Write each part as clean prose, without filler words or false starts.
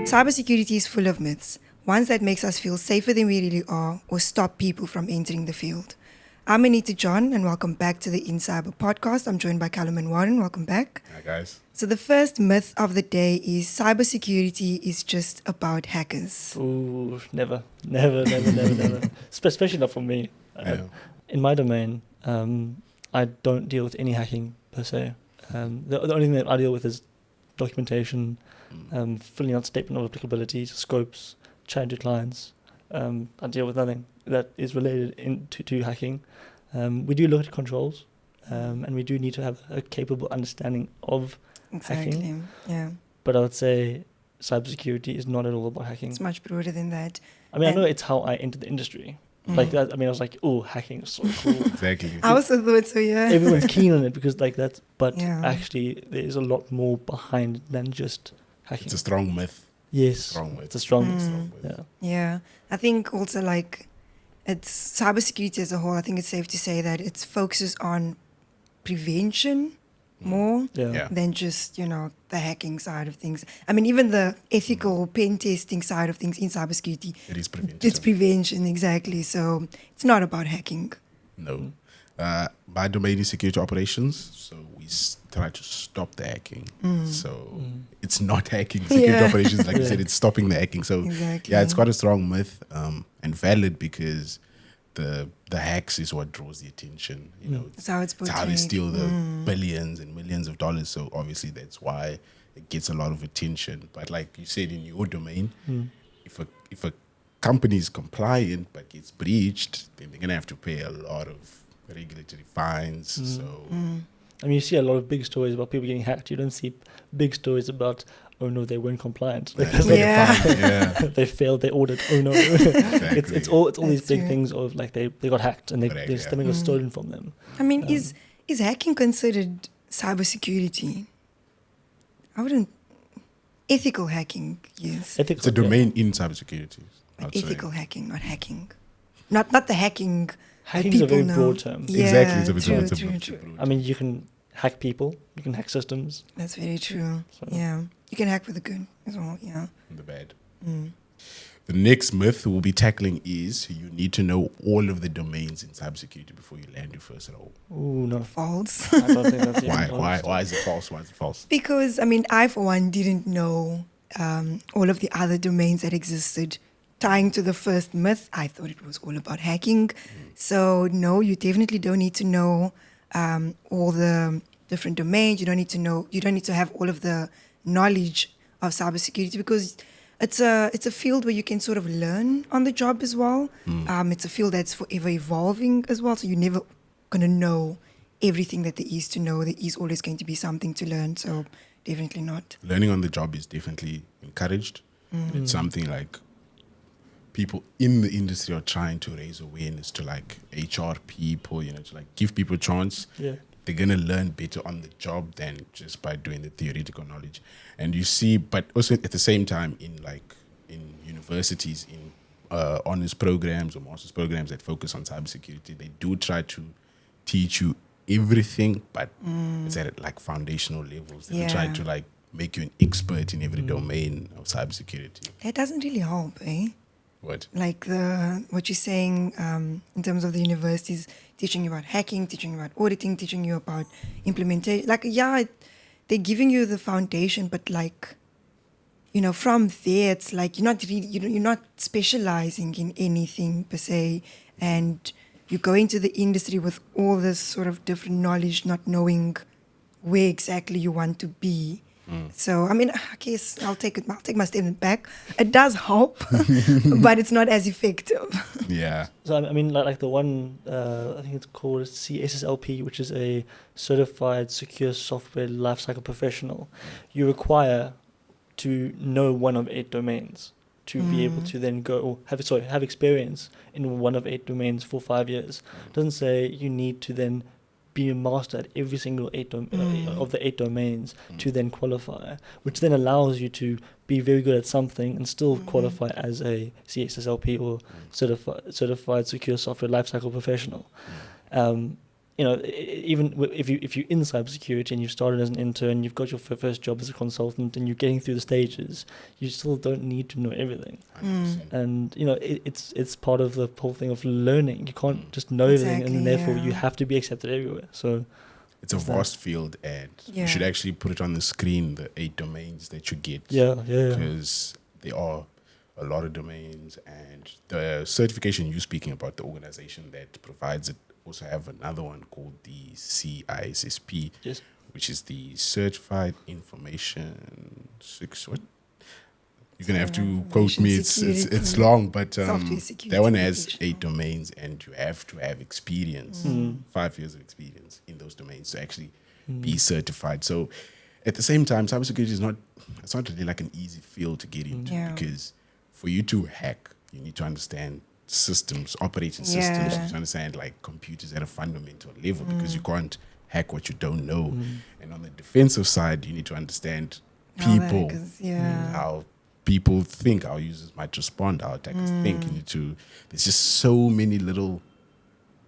Cybersecurity is full of myths, ones that makes us feel safer than we really are or stop people from entering the field. I'm Anita John, and welcome back to the InCyber Podcast. I'm joined by Callum and Warren. Welcome back. Hi, guys. So the first myth of the day is cybersecurity is just about hackers. Ooh, never. Especially not for me. In my domain, I don't deal with any hacking per se. The only thing that I deal with is documentation, filling out statement of applicability, scopes, chatting to clients. I deal with nothing that is related to hacking. We do look at controls, and we do need to have a capable understanding of hacking. Yeah. But I would say cybersecurity is not at all about hacking. It's much broader than that. I mean, I know it's how I entered the industry. Like that. I mean, I was like, oh, hacking is so cool. Exactly. I also thought so, yeah. Everyone's keen on it because like that's, but Yeah. actually there is a lot more behind it than just hacking. It's a strong myth. Yes. Strong myth. It's a strong Strong myth. Yeah. Yeah. I think also like it's cybersecurity as a whole, I think it's safe to say that it focuses on prevention more Yeah. than just, the hacking side of things. I mean, even the ethical pen testing side of things in cybersecurity, It is prevention. it's prevention, exactly. So it's not about hacking. No. My domain is security operations, so we try to stop the hacking. So it's not hacking. Security Yeah. operations, like you Yeah. said, it's stopping the hacking. So Exactly. yeah, it's quite a strong myth and valid because the hacks is what draws the attention. You know, That's how it's it's how they portrayed. steal the billions and millions of dollars. So obviously that's why it gets a lot of attention. But like you said, in your domain, if a company is compliant but gets breached, then they're gonna have to pay a lot of regulatory fines. So I mean, you see a lot of big stories about people getting hacked. You don't see big stories about, oh no, they weren't compliant. Like, that's Yeah. fine. Yeah. they failed their audit. Oh no. Exactly. it's all these That's big true. things of like they got hacked and Correct, their yeah. something was stolen from them. I mean, is hacking considered cybersecurity? I wouldn't. Ethical hacking, yes. Ethical, It's a domain in cybersecurity. But I'd say. ethical hacking, not hacking. Not the hacking. Hacking that is a people very know. broad term. Yeah, Exactly. It's a true. broad. I mean, you can hack people, you can hack systems. That's very true. So- Yeah, you can hack for the good as well. Yeah. The bad. Mm. The next myth we'll be tackling is you need to know all of the domains in cybersecurity before you land your first role. Ooh, no. False. I don't think that's even Why? close. Why is it false? Why is it false? Because I mean, I for one didn't know all of the other domains that existed. Tying to the first myth, I thought it was all about hacking. So no, you definitely don't need to know all the different domains. You don't need to know. You don't need to have all of the knowledge of cybersecurity because it's a field where you can sort of learn on the job as well. It's a field that's forever evolving as well. So you're never gonna know everything that there is to know. There is always going to be something to learn. So definitely not. Learning on the job is definitely encouraged. It's something like people in the industry are trying to raise awareness to like HR people, to like give people a chance. Yeah. They're going to learn better on the job than just by doing the theoretical knowledge. And you see, but also at the same time in universities, in honors programs or master's programs that focus on cybersecurity, they do try to teach you everything, but it's at like foundational levels. They try Yeah. to like make you an expert in every domain of cybersecurity. That doesn't really help, eh? What? Like what you're saying in terms of the universities teaching you about hacking, teaching you about auditing, teaching you about implementation. Like, yeah, they're giving you the foundation, but like, from there, it's like you're not really, you're not specializing in anything per se, and you go into the industry with all this sort of different knowledge, not knowing where exactly you want to be. So, I mean, I guess I'll take my statement back. It does help, but it's not as effective. Yeah. So I mean, like the one, I think it's called CSSLP, which is a Certified Secure Software Lifecycle Professional. You require to know one of 8 domains to be able to then go have experience in one of 8 domains for 5 years. It doesn't say you need to then be a master at every single of the 8 domains to then qualify, which then allows you to be very good at something and still qualify as a CSSLP or certified secure software lifecycle professional. even if you're in cybersecurity and you started as an intern, you've got your first job as a consultant, and you're getting through the stages, you still don't need to know everything. 100%. And it's part of the whole thing of learning. You can't just know everything, and Exactly, therefore yeah. you have to be accepted everywhere. So It's a vast field, and Yeah. you should actually put it on the screen, the 8 domains that you get. yeah. Because there are a lot of domains, and the certification you're speaking about, the organization that provides it, also have another one called the CISSP, Yes. which is the Certified Information Six. What? You're gonna have to quote me. It's Security. long, but Software security that one has professional. 8 domains, and you have to have experience, 5 years of experience in those domains to actually be certified. So, at the same time, cybersecurity is not. It's not really like an easy field to get into, Yeah. because for you to hack, you need to understand systems, operating systems. You need to understand like computers at a fundamental level, because you can't hack what you don't know. And on the defensive side, you need to understand How that people, goes, yeah. how people think, how users might respond, how attackers think. You need to. There's just so many little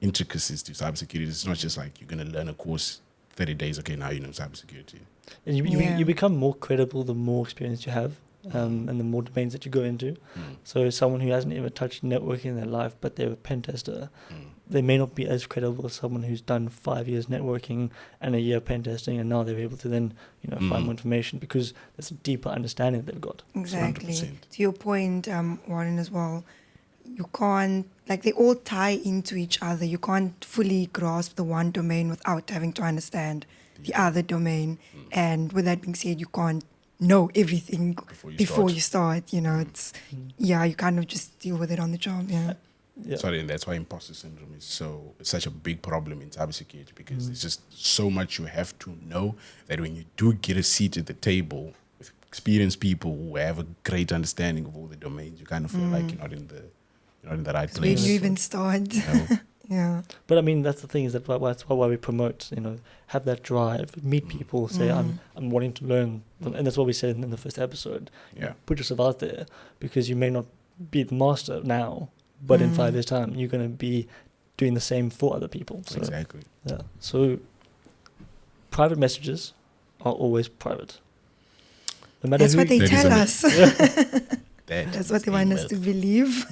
intricacies to cybersecurity. It's not just like you're going to learn a course 30 days. Okay, now you know cybersecurity. And Yeah. you become more credible the more experience you have, and the more domains that you go into. So someone who hasn't ever touched networking in their life, but they're a pen tester, they may not be as credible as someone who's done 5 years networking and a year pen testing, and now they're able to then find more information because there's a deeper understanding that they've got. Exactly. 100%. To your point, Warren, as well, you can't, like, they all tie into each other. You can't fully grasp the one domain without having to understand the other domain. And with that being said, you can't know everything before you start. It's, you kind of just deal with it on the job, yeah. Yeah. Sorry, and that's why imposter syndrome is such a big problem in cybersecurity, because there's just so much you have to know that when you do get a seat at the table with experienced people who have a great understanding of all the domains, you kind of feel like you're not in the right Where do place. you even start? You know? Yeah. But I mean, that's the thing, is that that's why we promote, have that drive, meet people, say, I'm wanting to learn. And that's what we said in the first episode. Yeah. Put yourself out there, because you may not be the master now, but in 5 years' time, you're going to be doing the same for other people. So, Exactly. yeah. So private messages are always private. No matter That's who what they That is tell a us. That's what they a want us to myth. believe.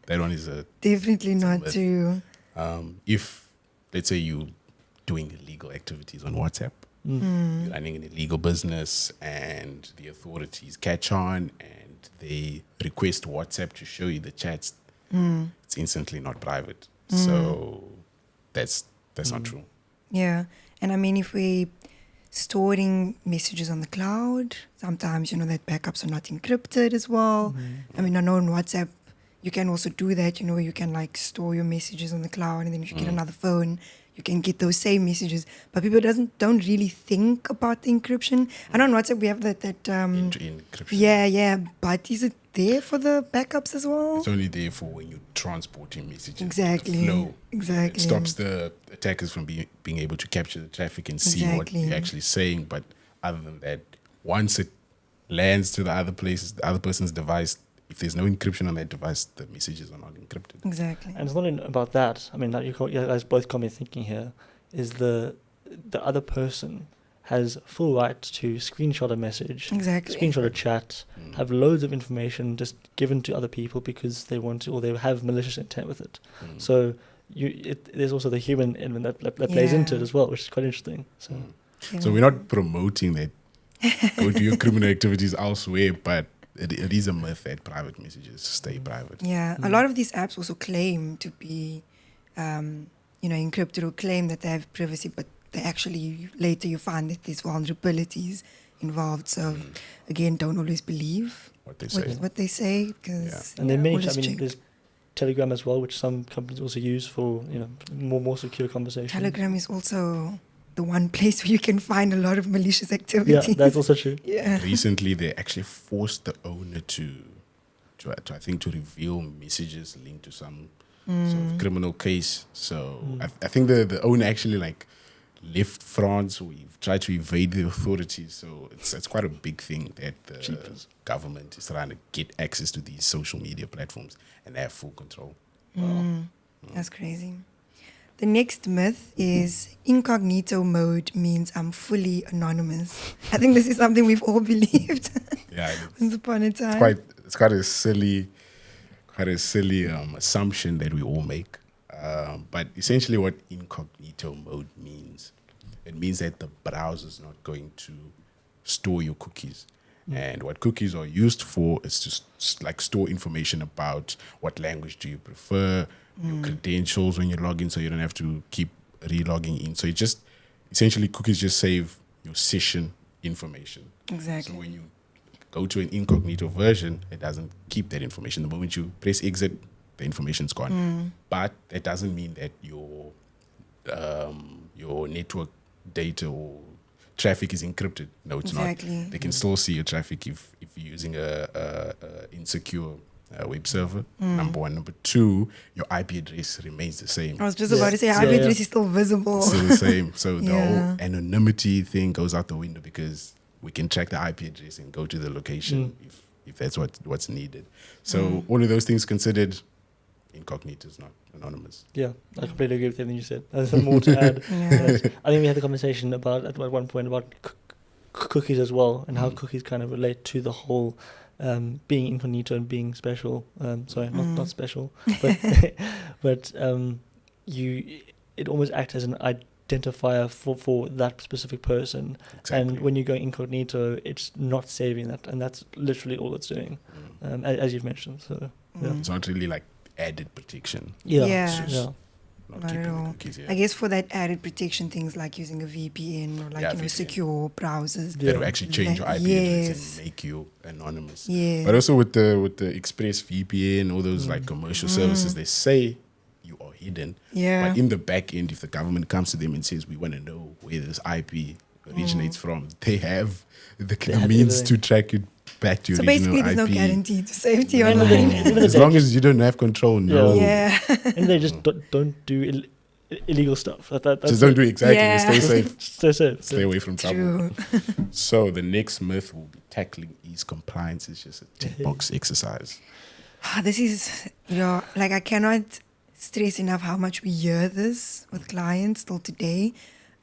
That one is a Definitely not myth. true. if, let's say, you doing illegal activities on WhatsApp, Mm. you're running an illegal business, and the authorities catch on and they request WhatsApp to show you the chats, it's instantly not private. So that's not true. Yeah. And I mean, if we storing messages on the cloud, sometimes, that backups are not encrypted as well. I mean, I know on WhatsApp, you can also do that. You can like store your messages on the cloud, and then if you get another phone, you can get those same messages. But people don't really think about the encryption. I know on WhatsApp we have that Encryption. yeah. But is it there for the backups as well? It's only there for when you're transporting messages. Exactly. The flow. Exactly. It stops the attackers from being able to capture the traffic and see what Exactly. you're actually saying. But other than that, once it lands to the other person's device, if there's no encryption on that device, the messages are not encrypted. Exactly. And it's not about that. I mean, like you guys both can't be thinking here, is the other person has full right to screenshot a message, Exactly. screenshot a chat, have loads of information just given to other people because they want to, or they have malicious intent with it. So there's also the human element that plays into it Yeah. as well, which is quite interesting. So So we're not promoting that go do your criminal activities elsewhere, but it is a myth that private messages stay private. Yeah, a lot of these apps also claim to be, encrypted, or claim that they have privacy, but they actually, later you find that there's vulnerabilities involved. So again, don't always believe What they say. what they say, because and there are many. always I mean, check. there's Telegram as well, which some companies also use for more secure conversations. Telegram is also the one place where you can find a lot of malicious Yeah, activities. that's also true. Yeah. Recently, they actually forced the owner to I think to reveal messages linked to some sort of criminal case. So I think the owner actually left France. We've tried to evade the authorities. So it's quite a big thing that the Jeepers. government is trying to get access to these social media platforms and have full control. That's crazy. The next myth is incognito mode means I'm fully anonymous. I think this is something we've all believed Yeah, once upon a time. it's quite a silly assumption that we all make. But essentially, what incognito mode means, it means that the browser is not going to store your cookies. And what cookies are used for is to like store information about what language do you prefer, your credentials when you log in, so you don't have to keep re-logging in. So it just essentially cookies just save your session information. Exactly. So when you go to an incognito version, it doesn't keep that information. The moment you press exit, the information's gone. But that doesn't mean that your network data or traffic is encrypted. No, it's Exactly. not. They can still see your traffic if you're using a insecure web server. Number one. Number two, your IP address remains the same. I was just about to say, IP address is still visible. Still the same. So the Yeah. whole anonymity thing goes out the window because we can track the IP address and go to the location if that's what's needed. So all of those things considered, incognito is not anonymous. Yeah, I completely agree with everything you said. There's more to add. Yeah. I think we had a conversation about at one point about cookies as well, and how cookies kind of relate to the whole being incognito and being special. Sorry, not special, but it almost acts as an identifier for that specific person. Exactly. And when you go incognito, it's not saving that, and that's literally all it's doing, as you've mentioned. So yeah, It's not really like added protection. yeah, Yeah. It's just not Not at keeping the all. cookies. I guess for that added protection, things like using a VPN or like VPN. secure browsers. That will actually change your IP address Yes. and make you anonymous. Yeah. But also with the Express VPN, all those like commercial services, they say you are hidden. Yeah. But in the back end, if the government comes to them and says, we want to know where this IP originates from, they have the have means everything. to track it back to your So original basically, there's IP. no guarantee to safety No. online. As long as you don't have control, no. Yeah. and they just don't do illegal stuff. That's Just don't do it exactly. Yeah. Stay safe. So safe. Stay away from trouble. True. So the next myth we'll be tackling is compliance is just a tick box exercise. This is, like I cannot stress enough how much we hear this with clients till today.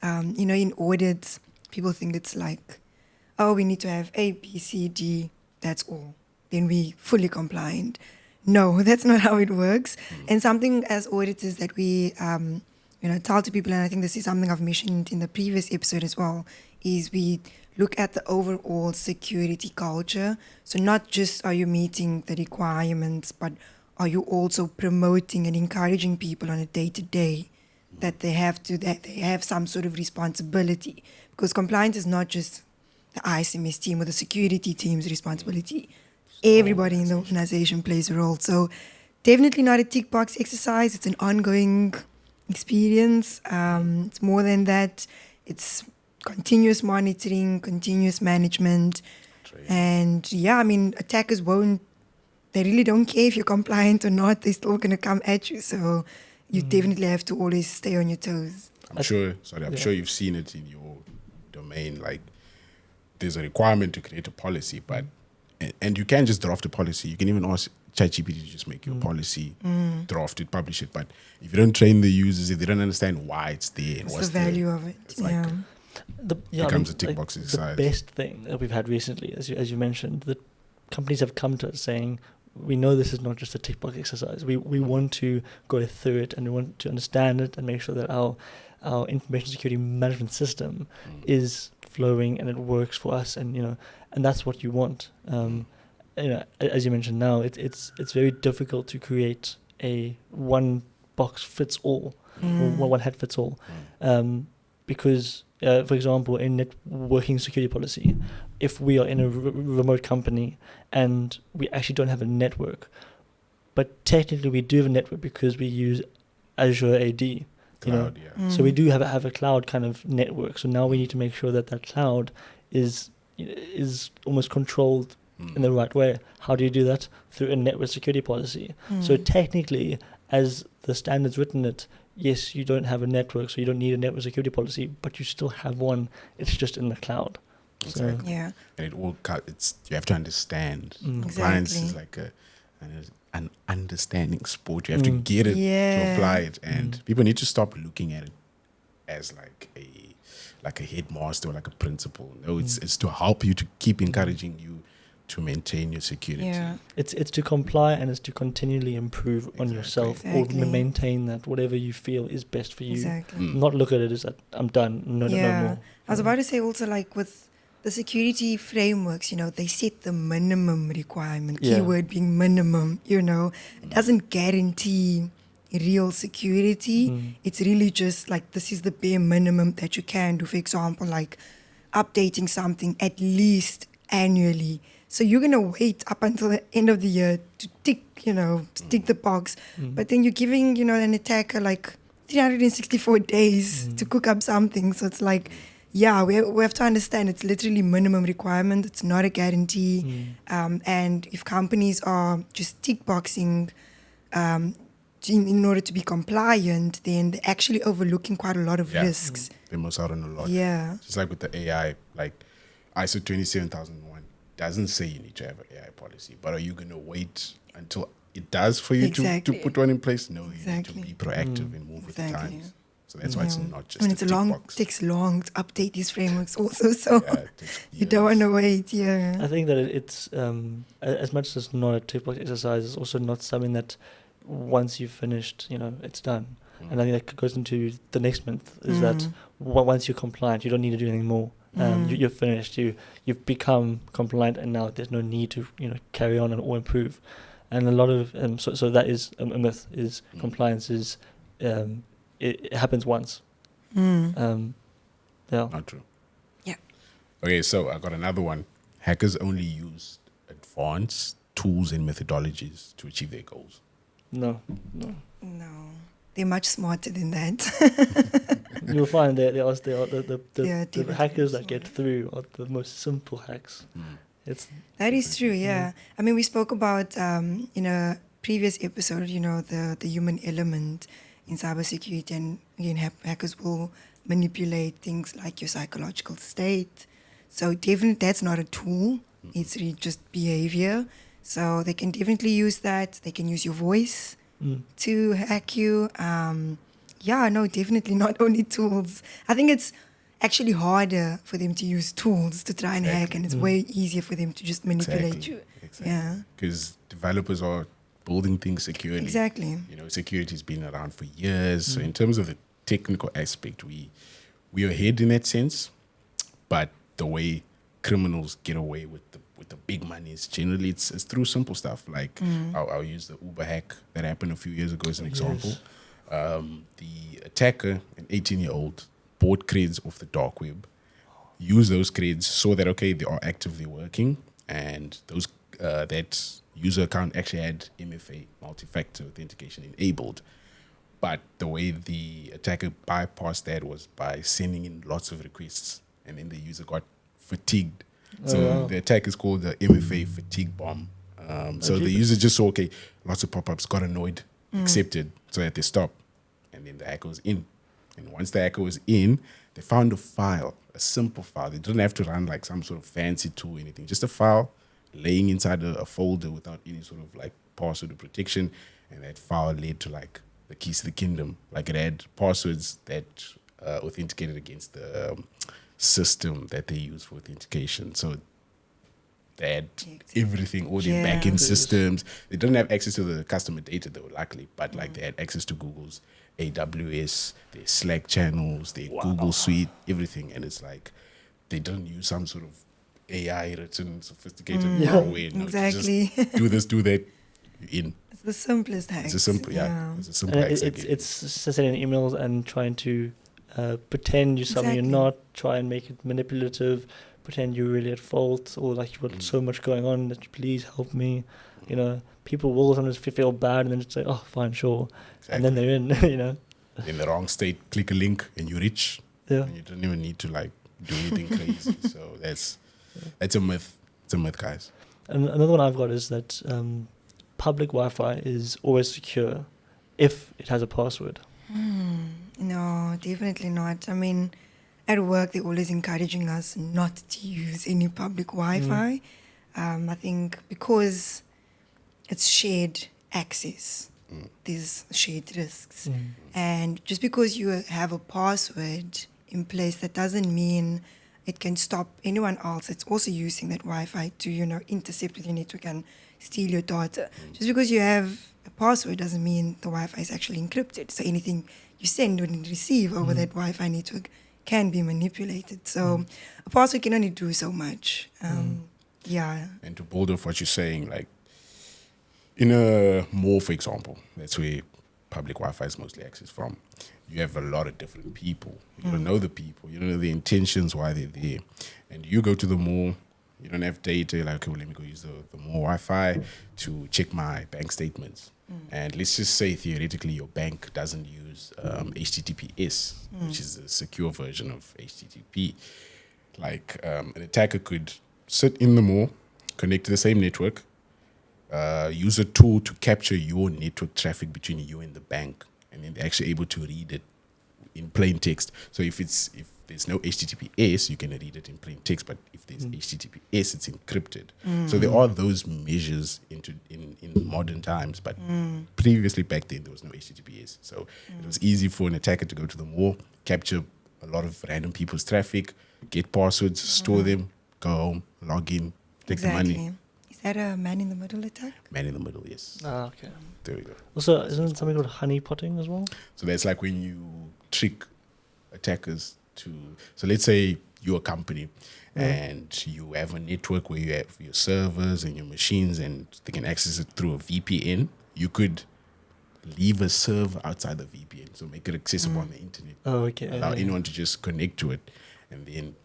In audits, people think it's like, oh, we need to have A, B, C, D, that's all. Then we fully compliant. No, that's not how it works. And something as auditors that we, tell to people, and I think this is something I've mentioned in the previous episode as well, is we look at the overall security culture. So not just are you meeting the requirements, but are you also promoting and encouraging people on a day-to-day that they have some sort of responsibility? Because compliance is not just the ICMS team or the security team's responsibility. Everybody in the organization plays a role. So definitely not a tick box exercise. It's an ongoing experience. It's more than that. It's continuous monitoring, continuous management. And attackers they really don't care if you're compliant or not. They're still going to come at you. So you definitely have to always stay on your toes. I'm sure you've seen it in your domain. Like there's a requirement to create a policy, and you can just draft a policy. You can even ask ChatGPT to just make your policy, draft it, publish it. But if you don't train the users, if they don't understand why it's there and What's what's the value of it? it's like becomes a tick box exercise. The best thing that we've had recently, as you mentioned, that companies have come to us saying, we know this is not just a tick box exercise. We want to go through it and we want to understand it and make sure that our information security management system is flowing and it works for us, and that's what you want. As you mentioned, now it's very difficult to create a one box fits all or one head fits all, because for example, in networking security policy, if we are in a remote company and we actually don't have a network, but technically we do have a network because we use Azure AD. Cloud, So we do have a cloud kind of network. So now we need to make sure that cloud is almost controlled in the right way. How do you do that? Through a network security policy. So technically, as the standard's written it, yes, you don't have a network, so you don't need a network security policy, but you still have one. It's just in the cloud. Exactly. Yeah. And you have to understand. Compliance is like an an understanding sport. You have to get it to Yeah. apply it, and people need to stop looking at it as like a headmaster or like a principal. No, it's to help you, to keep encouraging you to maintain your security. Yeah. It's to comply, and it's to continually improve on yourself, or Exactly. maintain that whatever you feel is best for you. Exactly. Not look at it as that I'm done. No more. I was about to say also, like with the security frameworks, they set the minimum requirement, Yeah. keyword being minimum, it doesn't guarantee real security. It's really just like, this is the bare minimum that you can do. For example, like updating something at least annually. So you're going to wait up until the end of the year to tick the box. But then you're giving, an attacker like 364 days to cook up something. So it's like, yeah, we have to understand it's literally minimum requirement. It's not a guarantee. And if companies are just tick boxing in order to be compliant, then they're actually overlooking quite a lot of risks. They must out on a lot. Yeah. Just like with the AI, like ISO 27001 doesn't say you need to have an AI policy, but are you going to wait until it does for you to put one in place? No, you need to be proactive and move with the times. So that's why it's not just it's a tick box. takes long to update these frameworks also, so It takes you don't want to wait. Yeah. I think that it's as much as it's not a tick box exercise, it's also not something that once you've finished, it's done. And I think that goes into the next month, is that once you're compliant, you don't need to do anything more. You're finished. You've become compliant, and now there's no need to carry on or improve. And a lot of so that is a myth. Is compliance is it happens once. Yeah. Not true. Yeah. Okay, so I got another one. Hackers only use advanced tools and methodologies to achieve their goals. No. They're much smarter than that. You'll find that the definitely hackers that get through are the most simple hacks. That is true, yeah. I mean, we spoke about in a previous episode, the human element in cybersecurity, and again, hackers will manipulate things like your psychological state. So definitely that's not a tool. It's really just behavior. So they can definitely use that. They can use your voice to hack you. Definitely not only tools. I think it's actually harder for them to use tools to try and hack, and it's way easier for them to just manipulate you. Exactly. Yeah. Because developers are building things securely. Exactly. Security's been around for years. So in terms of the technical aspect, we are ahead in that sense. But the way criminals get away with the big money is generally it's through simple stuff. Like I'll use the Uber hack that happened a few years ago as an example. The attacker, an 18-year-old, bought creds off the dark web, used those creds, saw that, okay, they are actively working, and those that user account actually had MFA, multi-factor authentication, enabled. But the way the attacker bypassed that was by sending in lots of requests, and then the user got fatigued. So the attack is called the MFA fatigue bomb. So the user just saw, okay, lots of pop-ups, got annoyed, accepted, so that they stop. And then the hacker was in. And once the hacker was in, they found a file, a simple file. They didn't have to run like some sort of fancy tool or anything. Just a file laying inside a folder without any sort of like password or protection. And that file led to like the keys to the kingdom. Like it had passwords that authenticated against the system that they use for authentication. So they had everything, all their backend systems. They didn't have access to the customer data though, luckily, but like they had access to Google's AWS, their Slack channels, their Google Suite, everything. And it's like they didn't use some sort of AI written, sophisticated way. No, Exactly. Just do that, you're in. It's the simplest hack. It's a simple, It's a simple hack. It's sending emails and trying to pretend you're something you're not, try and make it manipulative, pretend you're really at fault, or like you've got so much going on that you please help me. People will sometimes feel bad and then just say, oh, fine, sure. Exactly. And then they're in, In the wrong state, click a link and you're rich. Yeah. And you don't even need to like do anything crazy. So that's a myth. It's a myth, guys. And another one I've got is that public Wi-Fi is always secure if it has a password. No, definitely not. I mean, at work, they're always encouraging us not to use any public Wi-Fi. I think because it's shared access. There's shared risks. And just because you have a password in place, that doesn't mean it can stop anyone else that's also using that Wi-Fi to, intercept with your network and steal your data. Just because you have a password doesn't mean the Wi-Fi is actually encrypted. So anything you send and receive over that Wi-Fi network can be manipulated. So a password can only do so much. Yeah. And to build off what you're saying, like in a mall, for example, that's where public Wi-Fi is mostly accessed from. You have a lot of different people. You don't know the people. You don't know the intentions, why they're there. And you go to the mall, you don't have data. You're like, okay, well, let me go use the mall Wi-Fi to check my bank statements. And let's just say theoretically your bank doesn't use HTTPS, which is a secure version of HTTP. Like an attacker could sit in the mall, connect to the same network, use a tool to capture your network traffic between you and the bank, and then they're actually able to read it in plain text. So if there's no HTTPS, you can read it in plain text, but if there's HTTPS, it's encrypted. So there are those measures in modern times, but previously back then there was no HTTPS. So it was easy for an attacker to go to the mall, capture a lot of random people's traffic, get passwords, store them, go home, log in, take the money. Is that a man-in-the-middle attack? Man in the middle, yes. Ah, okay. There we go. Also, isn't it something called honeypotting as well? So that's like when you trick attackers to. So let's say you're a company and you have a network where you have your servers and your machines and they can access it through a VPN. You could leave a server outside the VPN, so make it accessible on the internet. Oh, okay. Allow anyone to just connect to it, and then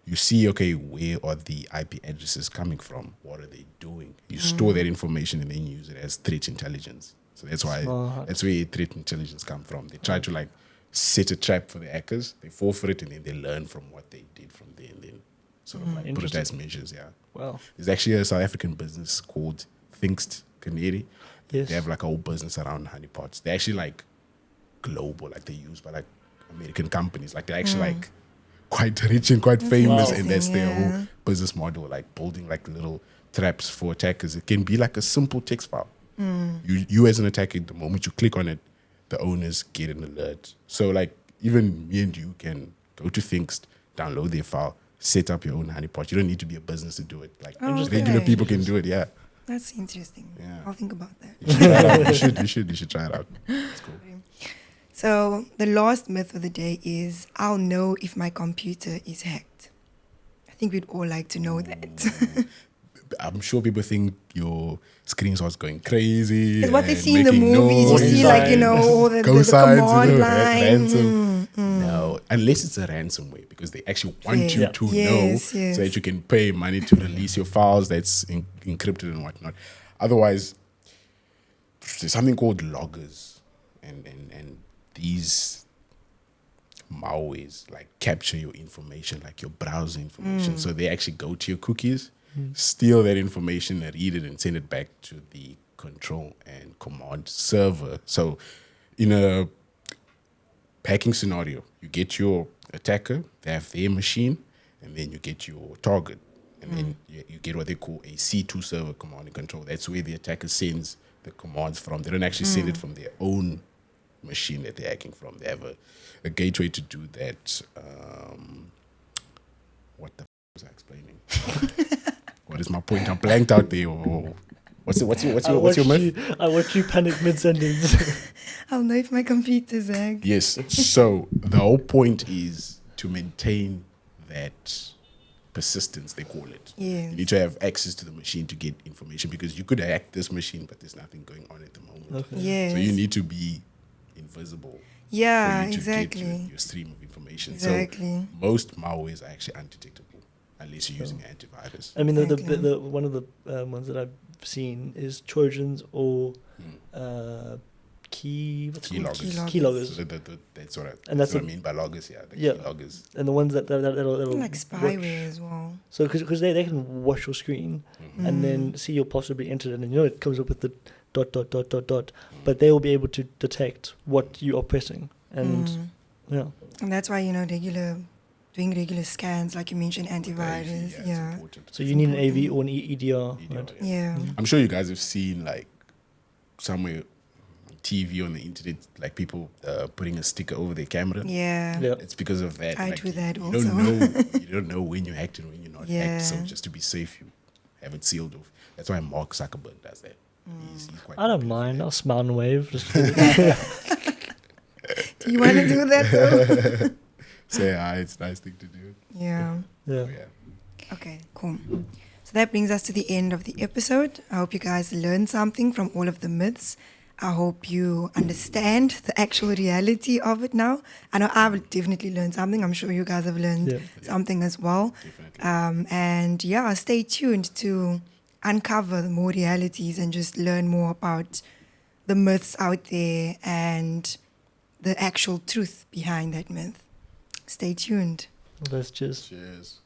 you see, okay, where are the IP addresses coming from? What are they doing? You store that information and then use it as threat intelligence. So that's why that's where threat intelligence come from. They try to like set a trap for the hackers. They fall for it and then they learn from what they did from there and then sort of like put it as measures. Yeah. Wow. There's actually a South African business called Thinkst Canary. Yes. They have like a whole business around honeypots. They're actually like global, like they're used by like American companies. Like they're actually like quite rich and quite famous, and that's their whole business model, like building like little traps for attackers. It can be like a simple text file. You as an attacker, the moment you click on it, the owners get an alert. So like even me and you can go to Thinkst, download their file, set up your own honeypot. You don't need to be a business to do it. Like regular people can do it. Yeah. That's interesting. Yeah. I'll think about that. You should try it out. You should try it out. It's cool. So the last myth of the day is I'll know if my computer is hacked. I think we'd all like to know that. I'm sure people think your screen starts going crazy. It's what they and see in the making movies. You see, like, all the command line. Ransom. No, unless it's a ransomware, because they actually want you to know so that you can pay money to release your files that's encrypted and whatnot. Otherwise, there's something called loggers, and these malwares like capture your information, like your browser information. So they actually go to your cookies, steal that information, read it, and send it back to the control and command server. So in a hacking scenario, you get your attacker, they have their machine, and then you get your target. And then you get what they call a C2 server, command and control. That's where the attacker sends the commands from. They don't actually send it from their own machine that they're hacking from. They have a gateway to do that. What the was I explaining? What is my point? I'm blanked out there. What's your myth? I watch you panic mid-sentence. I'll know if my computer's hacked. Yes. So the whole point is to maintain that persistence, they call it. Yes. You need to have access to the machine to get information, because you could hack this machine, but there's nothing going on at the moment. Okay. Yes. So you need to be invisible. Yeah, for you to exactly. get your stream of information. Exactly. So most malwares are actually undetectable unless you're using antivirus. I mean, Exactly. the one of the ones that I've seen is Trojans or key Keyloggers. Keyloggers. So that's what And that's what I mean by loggers. Yeah, the Yeah. keyloggers. And the ones that'll Like spyware as well. So because they can watch your screen and then see you're possibly entered, and then it comes up with the ... But they will be able to detect what you are pressing, and And that's why, doing regular scans, like you mentioned, antivirus. It's Yeah. important. so you need an AV or an EDR. EDR, Right? Yeah. I'm sure you guys have seen like somewhere on TV on the internet, like people putting a sticker over their camera. Yeah. Yeah. It's because of that. I like, do that you also. Don't know, you don't know when you're hacked and when you're not hacked. So Yeah. just to be safe, you have it sealed off. That's why Mark Zuckerberg does that. He's quite I don't popular for mind. that. I'll smile and wave. Just kidding. Do you want to do that though? So yeah, it's a nice thing to do. Yeah. Yeah. Yeah. Okay, cool. So that brings us to the end of the episode. I hope you guys learned something from all of the myths. I hope you understand the actual reality of it now. I know I've definitely learned something. I'm sure you guys have learned Yeah. something as well. Definitely. And yeah, stay tuned to uncover more realities and just learn more about the myths out there and the actual truth behind that myth. Stay tuned. Let's just. Cheers.